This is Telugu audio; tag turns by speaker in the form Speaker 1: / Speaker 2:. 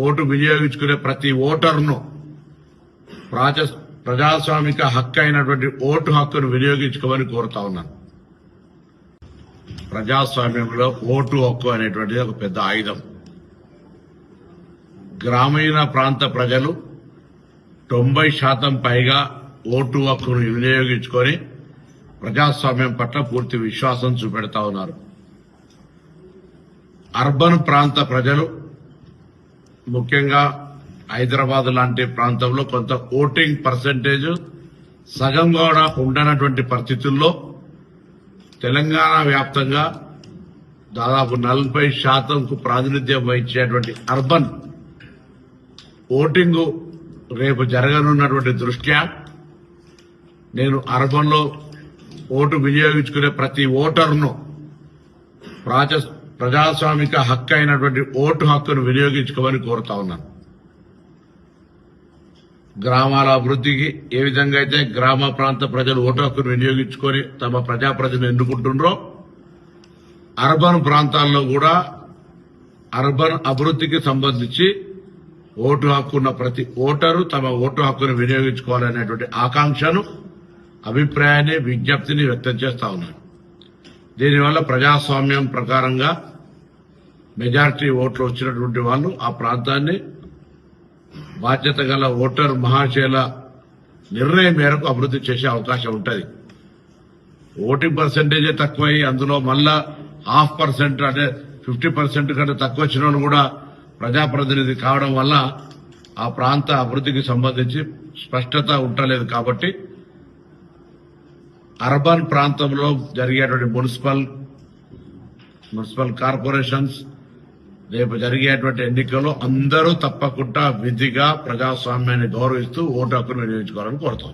Speaker 1: ఓటు వినియోగించుకునే ప్రతి ఓటర్ను ప్రజాస్వామిక హక్కు అయినటువంటి ఓటు హక్కును వినియోగించుకోమని కోరుతా ఉన్నాను. ప్రజాస్వామ్యంలో ఓటు హక్కు అనేటువంటిది ఒక పెద్ద ఆయుధం. గ్రామీణ ప్రాంత ప్రజలు 90% పైగా ఓటు హక్కును వినియోగించుకొని ప్రజాస్వామ్యం పట్ల పూర్తి విశ్వాసం చూపెడతా ఉన్నారు. అర్బన్ ప్రాంత ప్రజలు ముఖ్యంగా హైదరాబాద్ లాంటి ప్రాంతంలో కొంత ఓటింగ్ పర్సెంటేజ్ సగం కూడా ఉండనటువంటి పరిస్థితుల్లో తెలంగాణ వ్యాప్తంగా దాదాపు 40% ప్రాతినిధ్యం వహించేటువంటి అర్బన్ ఓటింగ్ రేపు జరగనున్నటువంటి దృష్ట్యా నేను అర్బన్ లో ఓటు వినియోగించుకునే ప్రతి ఓటర్ను ప్రజాస్వామిక హక్కు అయినటువంటి ఓటు హక్కును వినియోగించుకోమని కోరుతా ఉన్నాను. గ్రామాల అభివృద్ధికి ఏ విధంగా అయితే గ్రామ ప్రాంత ప్రజలు ఓటు హక్కును వినియోగించుకొని తమ ప్రజాప్రతినిధిని ఎన్నుకుంటున్నారో అర్బన్ ప్రాంతాల్లో కూడా అర్బన్ అభివృద్ధికి సంబంధించి ఓటు హక్కు ఉన్న ప్రతి ఓటరు తమ ఓటు హక్కును వినియోగించుకోవాలనేటువంటి ఆకాంక్షను, అభిప్రాయాన్ని, విజ్ఞప్తిని వ్యక్తం చేస్తా ఉన్నాను. దీనివల్ల ప్రజాస్వామ్యం ప్రకారంగా మెజారిటీ ఓట్లు వచ్చినటువంటి వాళ్ళు ఆ ప్రాంతాన్ని బాధ్యత గల ఓటర్ మహాశయుల నిర్ణయం మేరకు అభివృద్ధి చేసే అవకాశం ఉంటుంది. ఓటింగ్ పర్సెంటేజే తక్కువై అందులో మళ్ళా 0.5% అంటే 50% కంటే తక్కువ వచ్చిన వాళ్ళు కూడా ప్రజాప్రతినిధి కావడం వల్ల ఆ ప్రాంత అభివృద్ధికి సంబంధించి స్పష్టత ఉండలేదు. కాబట్టి అర్బన్ ప్రాంతంలో జరిగేటువంటి మున్సిపల్ కార్పొరేషన్స్ రేపు జరిగేటువంటి ఎన్నికల్లో అందరూ తప్పకుండా విధిగా ప్రజాస్వామ్యాన్ని గౌరవిస్తూ ఓటు హక్కును వినియోగించుకోవాలని కోరుతాం.